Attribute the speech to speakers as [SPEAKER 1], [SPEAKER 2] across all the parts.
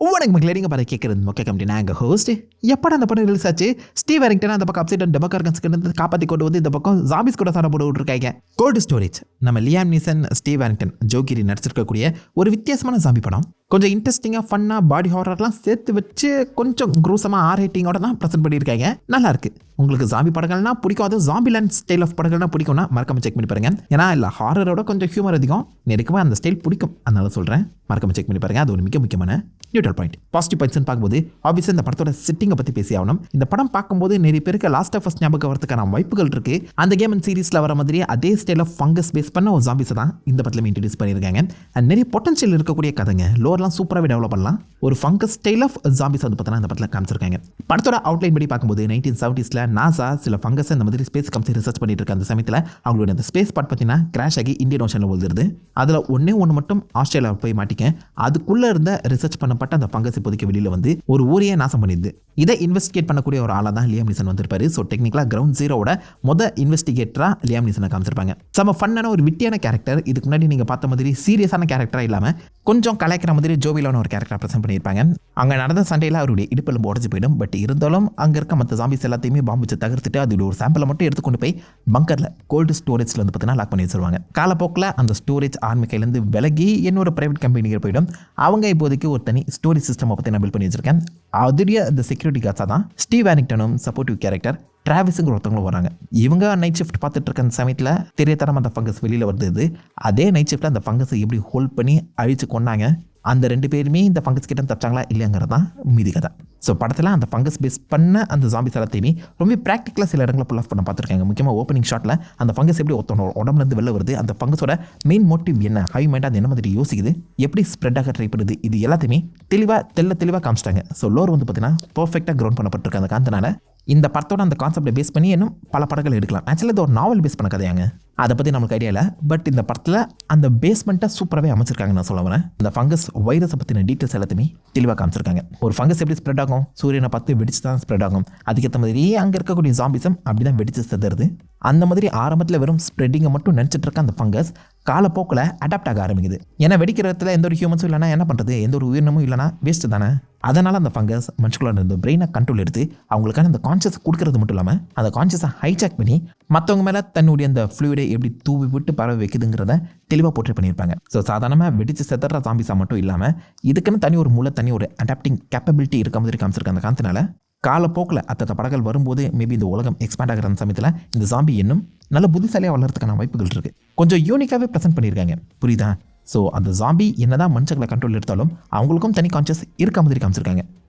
[SPEAKER 1] வணக்கம் மக்களே, நீங்கள் பார்த்து கேட்குறது மொக்க கம்பெனி. நான் எங்கள் ஹோஸ்ட். எப்படா அந்த படம் ரிலீஸ் ஆச்சு? ஸ்டீவ் வேரிங்டன் அந்த பக்கம் அப்சைட் டெமோக்ராட்ஸ் காப்பாற்றி கொண்டு வந்து இந்த பக்கம் ஜாம்பிஸ் கூட சண்டை போட்டு விட்டுருக்காங்க. கோல்டு ஸ்டோரேஜ் நம்ம லியாம் நீசன், ஸ்டீவ் வேரிங்டன், ஜோகிரி நடிச்சிருக்கக்கூடிய ஒரு வித்தியாசமான ஜாம்பி படம். கொஞ்சம் இன்ட்ரெஸ்டிங்காக ஃபன்னாக பாடி ஹாரர்லாம் சேர்த்து வச்சு கொஞ்சம் குரூசமாக ரேட்டிங்கோட தான் ப்ரெசென்ட் பண்ணியிருக்காங்க. நல்லா இருக்கு. உங்களுக்கு ஜாம்பி படங்கள்னா பிடிக்கும், அது ஜாம்பி லேண்ட் ஸ்டைல் ஆஃப் படங்கள்னா பிடிக்கும்னா மறக்காம செக் பண்ணி பாருங்க. ஏன்னா இல்லை, ஹாரரோட கொஞ்சம் ஹியூமர் அதிகம், நெருக்கமாக அந்த ஸ்டைல் பிடிக்கும், அதனால சொல்கிறேன். மறக்காம செக் பண்ணி பாருங்க. அது ஒரு மிக முக்கியமான நியூட்ரல் பாயிண்ட். பாசிட்டிவ் பாயிண்ட்ஸ்னு பார்க்கும்போது ஆப்வியஸாக இந்த படத்தோட செட்டிங்கை பற்றி பேசி ஆகணும். இந்த படம் பார்க்கும்போது நிறைய பேருக்கு லாஸ்ட் ஆஃப் ஞாபகம் வரதுக்கான வாய்ப்புகள் இருக்கு. அந்த கேம் அண்ட் சீரிஸில் வர மாதிரி அதே ஸ்டைல் ஆஃப் ஃபங்கஸ் பேஸ் பண்ண ஒரு ஜாம்பிஸை தான் இந்த படத்தில் இன்ட்ரடியூஸ் பண்ணியிருக்காங்க. அண்ட் நிறைய பொட்டன்ஷியல் இருக்கக்கூடிய கதைங்க, லோர்லாம் சூப்பராகவே டெவலப் பண்ணலாம். ஒரு ஃபங்கஸ் ஸ்டைல் ஆஃப் ஜாம்பிஸ் வந்து பார்த்தீங்கன்னா இந்த படத்தில் காமிச்சிருக்காங்க. படத்தோட அவுட்லைன் படி பார்க்கும்போது 1970s நாசா சில ஃபங்கஸ் இந்த மாதிரி ஸ்பேஸ் கம்பெனி ரிசர்ச் பண்ணிட்டு இருக்க அந்த சமயத்தில் அவங்களோட அந்த ஸ்பேஸ் பார்ட் பார்த்தீங்கன்னா கிராஷ் ஆகி இந்தியன் ஓஷனில் விழுந்துருது. அதில் ஒன்று மட்டும் ஆஸ்திரேலியாவில் போய் மாட்டிக்க, அதுக்குள்ளே இருந்த ரிசர்ச் பண்ணப்பட்ட அந்த ஃபங்கஸ் இப்போதைக்கு வெளியில் வந்து ஒரு ஊரையே நாசம் பண்ணிடுது. இதை இன்வெஸ்டிகேட் பண்ணக்கூடிய ஒரு ஆளாக தான் லியாம் நீசன் வந்திருப்பாரு. ஸோ டெக்னிக்கலாக கிரவுண்ட் ஜீரோவோட இன்வெஸ்டிகேட்டராக லியாம் நீசனை காமிச்சிருப்பாங்க. செம ஃபன்னான ஒரு விட்டியான கேரக்டர். இதுக்கு முன்னாடி நீங்கள் பார்த்த மாதிரி சீரியஸான கேரக்டராக இல்லாமல் கொஞ்சம் கலாய்க்கிற மாதிரி ஜோவிலான ஒரு கேரக்டர் ப்ரெசென்ட் பண்ணியிருப்பாங்க. அங்கே நடந்த சண்டையில் அவருடைய இடுப்பெலும்பு உடஞ்சு போயிடும். பட் இருந்தாலும் அங்கே இருக்க மற்ற ஜாம்பிஸ் எல்லாத்தையுமே பாம்பு வச்சு தகர்த்துட்டு அதில் ஒரு சாம்பிளை மட்டும் எடுத்துக்கொண்டு போய் பங்கரில் கோல்டு ஸ்டோரேஜில் வந்து பார்த்தீங்கன்னா லாக் பண்ணி வச்சிருவாங்க. காலப்போக்கில் அந்த ஸ்டோரேஜ் ஆர்மி கையிலேருந்து விலகி என்னோட பிரைவேட் கம்பெனிக்கு போயிடும். அவங்க இப்போதைக்கு ஒரு தனி ஸ்டோரேஜ் சிஸ்டம் பற்றி நான் பில்ட் பண்ணி வச்சிருக்கேன். அதுடைய அந்த செக்யூரிட்டி கார்ட்ஸாக தான் ஸ்டீவ் வேரிங்டனும் சப்போர்ட்டிவ் கேரக்டர் டிராவிஸுங்கிற ஒருத்தவங்களும் வராங்க. இவங்க நைட் ஷிஃப்ட் பார்த்துட்டு இருக்க அந்த சமயத்தில் தெரியத்தரம் அந்த ஃபங்கஸ் வெளியில் வருது. அதே நைட் ஷிஃப்ட்டில் அந்த ஃபங்கஸை எப்படி ஹோல்ட் பண்ணி அழிச்சு கொண்டாங்க, அந்த ரெண்டு பேருமே இந்த ஃபங்கஸ் கிட்ட தப்பிச்சாங்களா இல்லைங்கிறது தான் மீதி கதை. ஸோ படத்தில் அந்த ஃபங்கஸ் பேஸ் பண்ண அந்த ஜாம்பிஸ் எல்லாத்தையுமே ரொம்ப ப்ராக்டிக்கலாக சில இடங்களை புல் ஆஃப் பண்ண பார்த்துருக்காங்க. முக்கியமாக ஓப்பனிங் ஷாட்டில் அந்த ஃபங்கஸ் எப்படி ஒருத்தனோட உடம்புலேருந்து வெளில வருது, அந்த ஃபங்கஸோட மெயின் மோட்டிவ் என்ன, ஹை மைண்டாக அது என்ன மாதிரி யோசிக்குது, எப்படி ஸ்ப்ரெட் ஆக ட்ரை பண்ணுது, இது எல்லாத்தையுமே தெளிவாக காமிச்சிட்டாங்க. ஸோ லோர் வந்து பார்த்தீங்கன்னா பர்ஃபெக்டாக கிரவுண்ட் பண்ணப்பட்டிருக்கு. அந்த காரணத்தினால இந்த படத்தோட அந்த கான்செப்டை பேஸ் பண்ணி இன்னும் பல படங்கள் எடுக்கலாம். ஆக்சுவலாக இது ஒரு நாவல் பேஸ் பண்ண கதையாங்க, அதை பற்றி நம்மளுக்கு ஐடியா இல்லை. பட் இந்த படத்தில் அந்த பேஸ்மெண்ட்டை சூப்பராகவே அமைச்சிருக்காங்க. நான் சொல்ல வரேன், அந்த ஃபங்கஸ் வைரஸை பற்றின டீட்டெயில்ஸ் எல்லாத்தையுமே தெளிவாக காமிச்சிருக்காங்க. ஒரு ஃபங்கஸ் எப்படி ஸ்ப்ரெட் ஆகும், சூரியனை பார்த்து வெடிச்சு தான் ஸ்ப்ரெட் ஆகும். அதுக்கேற்ற மாதிரி அங்கே இருக்கக்கூடிய ஜாம்பிஸும் அப்படி தான் வெடிச்சு செதறுது. அந்த மாதிரி ஆரம்பத்தில் வெறும் ஸ்ப்ரெட்டிங்கை மட்டும் நினச்சிட்டு இருக்க அந்த ஃபங்கஸ் காலப்போக்கில் அடாப்ட் ஆக ஆரம்பிக்குது. ஏன்னா வெடிக்கிற இடத்துல எந்த ஒரு ஹியூமன்ஸும் இல்லைனா என்ன பண்ணுறது, எந்த ஒரு உயிரினமும் இல்லைனா வேஸ்ட்டு தானே. அதனால் அந்த ஃபங்கஸ் மனுஷங்களோட இந்த பிரெயினை கண்ட்ரோல் எடுத்து அவங்களுக்கான அந்த கான்ஷியஸ் கொடுக்கறது மட்டும் இல்லாமல் அந்த கான்ஷியஸை ஹைஜாக் பண்ணி மற்றவங்க மேலே தன்னுடைய அந்த ஃப்ளூயிடை எப்படி தூவி விட்டு பரவ வைக்குதுங்கிறத தெளிவாக போர்ட்ரேட் பண்ணியிருப்பாங்க. ஸோ சாதாரணமாக வெடிச்சு செதற ஜாம்பிஸாக மட்டும் இல்லாமல் இதுக்குன்னு தனி ஒரு மூளை, தனி ஒரு அடாப்டிங் கேப்பபிலிட்டி இருக்க மாதிரி காமிச்சிருக்காங்க. அந்த காரணத்தினால காலப்போக்கில் அத்தனை படங்கள் வரும்போது மேபி இந்த உலகம் எக்ஸ்பேண்ட் ஆகிற அந்த சமயத்தில் இந்த ஜாம்பி இன்னும் நல்ல புத்திசாலியாக வளர்கிறதுக்கான வாய்ப்புகள் இருக்குது. கொஞ்சம் யூனிக்காகவே ப்ரெசென்ட் பண்ணியிருக்காங்க, புரியுதா? ஸோ அந்த ஜாம்பி என்னதான் மனுஷங்களை கண்ட்ரோல் எடுத்தாலும் அவங்களுக்கும் தனி கான்ஷியஸ் இருக்க மாதிரி காமிச்சிருக்காங்க.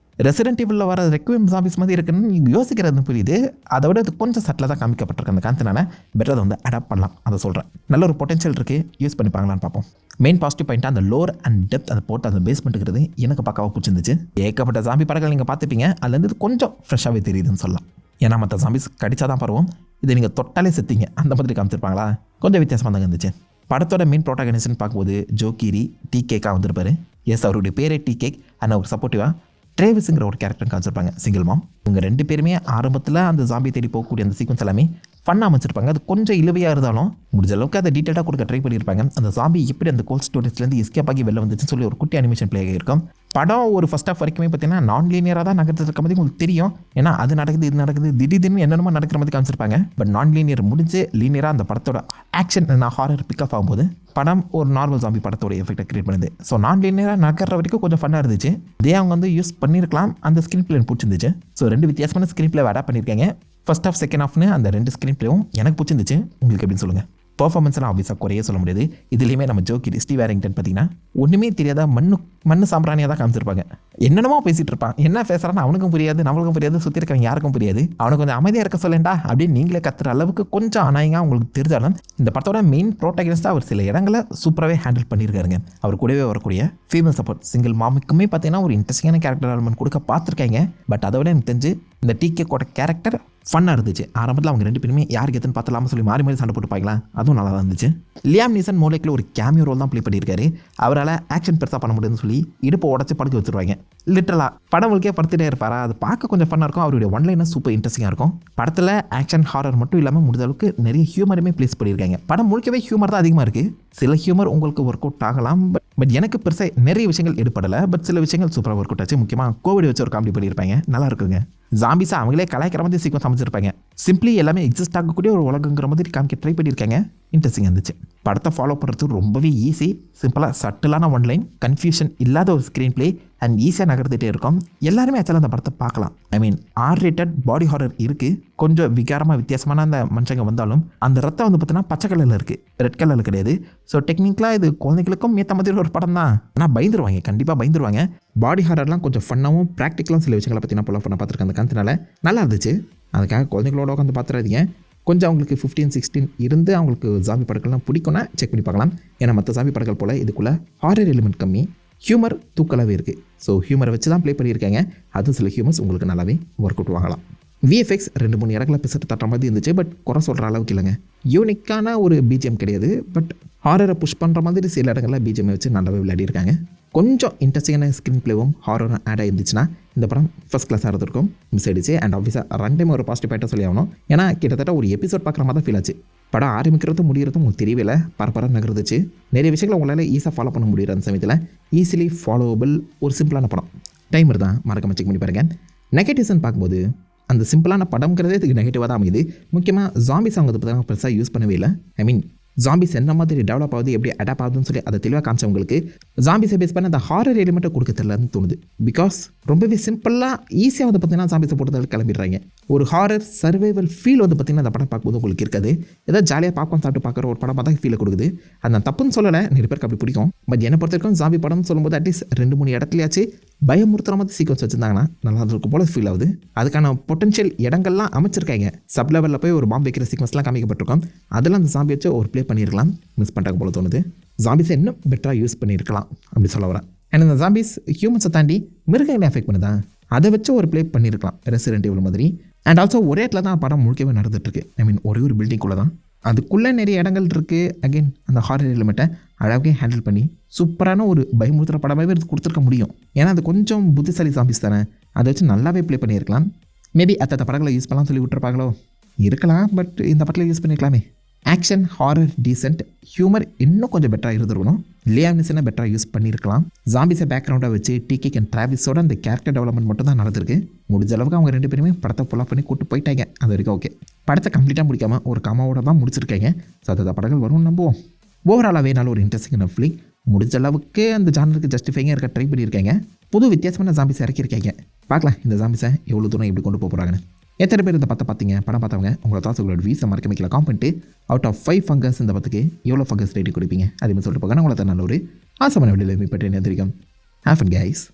[SPEAKER 1] ரெசிடென்ட் ஈவிலில் வர ரெக்வயம் ஜாம்பிஸ் மாதிரி இருக்குன்னு நீங்கள் யோசிக்கிறது புரியுது. அதை விட அது கொஞ்சம் சட்டிலாக தான் காமிக்கப்பட்டிருக்கு. அந்த காரணத்தினால பெட்டர் அதை வந்து அடாப்ட் பண்ணலாம், அதை சொல்கிறேன். நல்ல ஒரு பொட்டன்ஷியல் இருக்குது, யூஸ் பண்ணிப்பாங்களான்னு பார்ப்போம். மெயின் பாசிட்டிவ் பாயிண்ட்டாக அந்த லோர் அண்ட் டெப்த் அதை போட்டு அந்த பேஸ்மெண்ட் இருக்கிறது எனக்கு பக்காவாக பிடிச்சிருந்துச்சு. ஏகப்பட்ட ஜாம்பி படங்கள் நீங்கள் பார்த்துப்பீங்க, அதுலேருந்து கொஞ்சம் ஃப்ரெஷ்ஷாகவே தெரியுதுன்னு சொல்லலாம். ஏன்னா மற்ற ஜாம்பிஸ் கடிச்சா தான் பருவம், இதை நீங்கள் தொட்டாலே செத்தீங்க அந்த மாதிரி காமிச்சிருப்பாங்களா, கொஞ்சம் வித்தியாசமாக தான் இருந்துச்சு. படத்தோட மெயின் ப்ரோட்டாகனிஸ்ட்னு பார்க்கும்போது ஜோகிரி டிகேக்காக வந்திருப்பாரு. எஸ், அவருடைய பேரே டிகேக். அண்ட் அவர் சப்போர்ட்டிவாக ட்ரேவிஸுங்கிற ஒரு கேரக்டர் காமிச்சிருப்பாங்க, சிங்கிள் மாம். இவங்க ரெண்டு பேருமே ஆரம்பத்தில் அந்த ஜாம்பி தேடி போகக்கூடிய அந்த சீக்வன்ஸ் எல்லாமே ஃபன்னாக அமைச்சிருப்பாங்க. அது கொஞ்சம் இழுவையாக இருந்தாலும் முடிஞ்ச அளவுக்கு அதை டீட்டெயிலாக கொடுக்க ட்ரை பண்ணியிருப்பாங்க. அந்த ஜாம்பி எப்படி அந்த கோல்ட் ஸ்டோரேஜ்லேருந்து எஸ்கேப் ஆகி வெளில வந்துச்சுன்னு சொல்லி ஒரு குட்டி அனிமேஷன் பிளே இருக்கும். படம் ஒரு ஃபர்ஸ்ட் ஆஃப் வரைக்குமே பார்த்தீங்கன்னா நான் லீனியராக தான் நடக்கிறது இருக்க மாதிரி உங்களுக்கு தெரியும். ஏன்னா அது நடக்குது, இது நடக்குது, திடீர்னு என்னென்னமோ நடக்கிற மாதிரி காமிச்சிருப்பாங்க. பட் நான் லீனியர் முடிஞ்சு லீனியராக அந்த படத்தோட ஆக்ஷன் ஹாரர் பிக்கப் ஆகும்போது படம் ஒரு நார்மல் ஜாம்பி படத்தோட எஃபெக்டை கிரியேட் பண்ணுது. ஸோ நான் லீனியராக நடக்கிற வரைக்கும் கொஞ்சம் ஃபன்னாக இருந்துச்சு. அதே அவங்க வந்து யூஸ் பண்ணியிருக்கலாம். அந்த ஸ்க்ரீன் பிளே பிடிச்சிருந்துச்சு. ஸோ ரெண்டு வித்தியாசமான ஸ்க்ரீன் பிளே அடாப்ட் பண்ணியிருக்காங்க. ஃபர்ஸ்ட் ஆஃப் செகண்ட் ஆஃப்னு அந்த ரெண்டு ஸ்க்ரீன் பிளேவும் எனக்கு பிடிச்சிருந்துச்சு. உங்களுக்கு எப்படின்னு சொல்லுங்கள். பர்ஃபார்மன்ஸ்லாம் ஆஃபீஸாக குறைய சொல்ல முடியாது. இதுலேயுமே நம்ம ஜோகிரி ஸ்டீவ் வேரிங்டன் பார்த்தீங்கன்னா ஒன்றுமே தெரியாத மண்ணு சாம்பிராணியாக தான் காமிச்சிருப்பாங்க. என்னென்னமோ பேசிகிட்டு இருப்பான், என்ன பேசுகிறான்னு அவனுக்கும் புரியாது, நம்மளுக்கும் புரியாது, சுற்றி இருக்கவங்க யாருக்கும் புரியாது. அவனுக்கு கொஞ்சம் அமைதியாக இருக்க சொல்லேன்டா அப்படின்னு நீங்களே கத்துற அளவுக்கு கொஞ்சம் அநாயகமாக உங்களுக்கு தெரிஞ்சாலும் இந்த படத்தோட மெயின் ப்ரோட்டாகனிஸ்டாக அவர் சில இடங்களை சூப்பராகவே ஹேண்டில் பண்ணியிருக்காருங்க. அவர் கூடவே வரக்கூடிய ஃபீமேல் சப்போர்ட் சிங்கிள் மாமுக்குமே பார்த்தீங்கன்னா ஒரு இன்ட்ரெஸ்டிங்கான கேரக்டர் டெவலப்மெண்ட் கொடுக்க பார்த்துருக்காங்க. பட் அதை விட எனக்கு தெரிஞ்சு இந்த டிகேக்கோட கேரக்டர் ஃபன்னாக இருந்துச்சு. ஆரம்பத்தில் அவங்க 2 பேருமே யாருக்கு எத்தனை பார்த்தலாமல் சொல்லி மாறி மாறி சண்டை போட்டுப்பாங்களா, அதுவும் நல்லா தான் இருந்துச்சு. லியாம் நீசன் மோலேக்கில் ஒரு கேமியோ ரோல் தான் ப்ளே பண்ணியிருக்காரு. அவரால் ஆக்ஷன் பெருசாக பண்ண முடியுதுன்னு சொல்லி இடுப்பை உடச்சி படுக்க வச்சுருவாங்க. லிட்டரலாக படம் முழுக்கே படுத்துகிட்டே இருப்பாரா, அது பார்க்க கொஞ்சம் ஃபன்னாக இருக்கும். அவருடைய ஒன்லைனர் சூப்பர் இன்ட்ரெஸ்டிங்காக இருக்கும். படத்தில் ஆக்ஷன் ஹாரர் மட்டும் இல்லாமல் முடிஞ்ச அளவுக்கு நிறைய ஹியூமருமே ப்ளேஸ் பண்ணியிருக்காங்க. படம் முழுக்கவே ஹியூமர் தான் அதிகமாக இருக்குது. சில ஹியூமர் உங்களுக்கு ஒர்க் அவுட் ஆகலாம், பட் எனக்கு பெருசாக நிறைய விஷயங்கள் எடுப்படலை. பட் சில விஷயங்கள் சூப்பராக ஒர்க் அவுட் ஆச்சு. முக்கியமாக கோவிட் வச்சு ஒரு காமெடி பண்ணியிருப்பாங்க, நல்லா இருக்குங்க. ஜாம்பிஸை அவங்களே கலாய்க்கிற மாதிரி சீக்கிரம் அமைச்சிருப்பாங்க. சிம்பிளி எல்லாமே எக்ஸிஸ்ட் ஆகக்கூடிய ஒரு உலகங்கிற மாதிரி காமிக்க ட்ரை பண்ணியிருக்காங்க. இன்ட்ரெஸ்டிங்காக இருந்துச்சு. படத்தை ஃபாலோ பண்ணுறது ரொம்பவே ஈஸி. சிம்பிளாக சட்டிலான ஒன்லைன், கன்ஃபியூஷன் இல்லாத ஒரு ஸ்க்ரீன் பிளே அண்ட் ஈஸியாக நகர்ந்துகிட்டே இருக்கும். எல்லாருமே ஆக்சுவலாக அந்த படத்தை பார்க்கலாம். ஐ மீன் R-rated பாடி ஹாரர் இருக்குது. கொஞ்சம் விகாரமாக வித்தியாசமான அந்த மனுஷங்க வந்தாலும் அந்த ரத்தம் வந்து பார்த்தீங்கன்னா பச்சை கலரில் இருக்குது, ரெட் கலரில் கிடையாது. ஸோ டெக்னிக்கலாக இது குழந்தைகளுக்கும் ஏற்ற மாதிரி ஒரு படம் தான். ஆனால் பயந்துருவாங்க, கண்டிப்பாக பயந்துருவாங்க. பாடி ஹாரர்லாம் கொஞ்சம் ஃபன்னாகவும் ப்ராக்டிக்கலாக சில விஷயங்களை பற்றி நான் ஃபாலோ பண்ண பார்த்துருக்கேன். அந்த காரணத்தினால நல்லா இருந்துச்சு. அதுக்காக குழந்தைங்களோட உட்காந்து பார்த்துறாதீங்க. கொஞ்சம் அவங்களுக்கு 15-16 இருந்து அவங்களுக்கு ஜாம்பி படங்கள்லாம் பிடிக்கும்னா செக் பண்ணி பார்க்கலாம். ஏன்னா மற்ற ஜாம்பி படங்கள் போல் இதுக்குள்ளே ஹாரர் எலிமெண்ட் கம்மி, ஹியூமர் தூக்கலாகவே இருக்குது. ஸோ ஹியூமரை வச்சு தான் ப்ளே பண்ணியிருக்காங்க. அதுவும் சில ஹியூமர்ஸ் உங்களுக்கு நல்லாவே ஒர்க் அவுட் ஆகலாம். VFX 2-3 இடங்களை பிசட்டு தட்டுற மாதிரி இருந்துச்சு. பட் குறை சொல்கிற அளவுக்கு இல்லைங்க. யூனிக்கான ஒரு BGM கிடையாது. பட் ஹாரரை புஷ் பண்ணுற மாதிரி சில இடங்களில் BGM வச்சு நல்லாவே விளையாடிருக்காங்க. கொஞ்சம் இன்ட்ரெஸ்டிங்கான ஸ்க்ரீன் பிளேவும் ஹாரரும் ஆட் ஆகிருந்துச்சுன்னா இந்த படம் ஃபஸ்ட் கிளாஸாக இருந்திருக்கும். மிஸ் ஆயிடுச்சு. அண்ட் ஆஃபீஸாக ரன் டைம் ஒரு பாசிட்டிவ் பாயிட்டாக சொல்லி ஆகணும். ஏன்னா கிட்டத்தட்ட ஒரு எபிசோட் பார்க்குற மாதிரி தான் ஃபீல் ஆச்சு. படம் ஆரம்பிக்கிறதும் முடிகிறதும் உங்களுக்கு தெரியவே இல்லை, பரபரம் நகர்ந்துச்சு. நிறைய விஷயங்களை உங்களால் ஈஸியாக ஃபாலோ பண்ண முடியுற அந்த சமயத்தில் ஈஸிலி ஃபாலோவபிள் ஒரு சிம்பிளான படம். டைமர் தான் மறக்காம செக் பண்ணி பாருங்கள். நெகட்டிவ்ஸ்ன்னு பார்க்கும்போது அந்த சிம்பிளான படம்ங்கிறதே இதுக்கு நெகட்டிவாக தான் அமையுது. முக்கியமாக ஜாம்பிஸ் அவங்க பார்த்தீங்கன்னா பெருசாக யூஸ் பண்ணவே இல்லை. ஐ மீன் ஜாம்பிஸ் என்ன மாதிரி டெவலப் ஆகுது, எப்படி அடாப்ட் ஆகுதுன்னு சொல்லி அதை தெளிவாக காமிச்சவங்களுக்கு ஜாம்பிஸை பேஸ் பண்ண அந்த ஹாரர் எலிமெண்ட்டை கொடுக்க தெரியலன்னு தோணுது. பிகாஸ் ரொம்பவே சிம்பிளாக ஈஸியாக வந்து பார்த்தீங்கன்னா ஜாம்பிஸை போட்டு கிளம்பிடுறாங்க. ஒரு ஹாரர் சர்வைவல் ஃபீல் வந்து பார்த்தீங்கன்னா அந்த படம் பார்க்கும்போது உங்களுக்கு இருக்காது. ஏதாவது ஜாலியாக பாப்கார்ன் சாப்பிட்டு பார்க்குற ஒரு படம் பார்த்தா ஃபீலை கொடுக்குது. அது நான் தப்புன்னு சொல்லலை, நிறைய பேருக்கு அப்படி பிடிக்கும். பட் என்னை பொறுத்த வரைக்கும் ஜாம்பி படம்னு சொல்லும்போது அட்லீஸ்ட் 2-3 இடத்துலையாச்சு பயமுறுத்துற மாதிரி சீக்வன்ஸ் வச்சுருந்தாங்கன்னா நல்லா இருக்கும் போல ஃபீல் ஆகுது. அதுக்கான பொட்டன்ஷியல் இடங்கள்லாம் அமைச்சிருக்காங்க. சப் லெவலில் போய் ஒரு பாம்பு வைக்கிற சீக்வன்ஸ்லாம் காமிக்கப்பட்டிருக்கும். அதெல்லாம் அந்த ஜாம்பி வச்சு ஒரு ப்ளே பண்ணியிருக்கலாம். மிஸ் பண்ணுறாங்க போல தோணுது. ஜாம்பிஸை இன்னும் பெட்டராக யூஸ் பண்ணியிருக்கலாம் அப்படி சொல்ல வரேன். அண்ட் இந்த ஜாம்பிஸ் ஹியூமன்ஸை தாண்டி மிருகங்களை அஃபெக்ட் பண்ணுதா, அதை வச்சு ஒரு ப்ளே பண்ணியிருக்கலாம் ரெசிடென்ட் இவள் மாதிரி. அண்ட் ஆல்சோ ஒரே இடத்துல தான் படம் முழுக்கவே நடந்துகிட்ருக்கு. ஐ மீன் ஒரே ஒரு பில்டிங்குள்ளே தான். அதுக்குள்ளே நிறைய இடங்கள் இருக்குது. அகெயின் அந்த ஹாரர் எலிமெண்ட்டை அழகாக ஹேண்டில் பண்ணி சூப்பரான ஒரு பயமுறுத்துகிற படமாகவே எடுத்து கொடுத்துருக்க முடியும். ஏன்னா அது கொஞ்சம் புத்திசாலி ஜாம்பிஸ் தானே, அதை வச்சு நல்லாவே ப்ளே பண்ணியிருக்கலாம். மேபி அத்தனை படங்களை யூஸ் பண்ணலாம் சொல்லி விட்டுருப்பாங்களோ இருக்கலாம். பட் இந்த படத்தில் யூஸ் பண்ணியிருக்கலாமே. ஆக்ஷன் ஹாரர் டீசென்ட், ஹியூமர் இன்னும் கொஞ்சம் பெட்டராக இருந்திருக்கணும். லியாம் நீசனை பெட்டராக யூஸ் பண்ணியிருக்கலாம். ஜாம்பிஸை பேக்ரவுண்டாக வச்சு டிகே அண்ட் டிராவிஸோட அந்த கேரக்டர் டெவலப்மெண்ட் மட்டும் தான் நடந்திருக்கு. முடிஞ்ச அளவுக்கு அவங்க 2 பேருமே படத்தை ஃபுல்லாக பண்ணி கூட்டு போயிட்டாங்க. அது வரைக்கும் ஓகே. படத்தை கம்ப்ளீட்டாக முடிக்காமல் ஒரு கமாவோட தான் முடிச்சிருக்காங்க. ஸோ அதை படங்கள் வரும்னு நம்புவோம். ஓவராலாகவே நல்ல ஒரு இன்ட்ரெஸ்டிங்கான ஃபிலிம். முடிஞ்ச அளவுக்கு அந்த ஜானருக்கு ஜஸ்டிஃபைங்காக இருக்க ட்ரை பண்ணியிருக்காங்க. புது வித்தியாசமான ஜாம்பிஸை இறக்கியிருக்காங்க. பார்க்கலாம் இந்த ஜாம்பிஸை எவ்வளோ தூரம் எப்படி கொண்டு போகிறாங்கன்னு. எத்தனை பேர் இந்த படத்தை பார்த்தீங்க, படம் பார்த்தவங்க உங்களோட தாட்ஸுகளோட வீசை மறக்க வைக்கல காமெண்ட்டு. அவுட் ஆஃப் 5 ஃபங்கர்ஸ் இந்த படத்துக்கு எவ்வளோ ஃபங்கர்ஸ் ரேட்டிங் கொடுப்பீங்க அதே மாதிரி சொல்லிட்டு போங்க. உங்களை நல்ல ஒரு ஆசமான வெளியில் மீட் பண்ணி தெரியும். Have fun guys.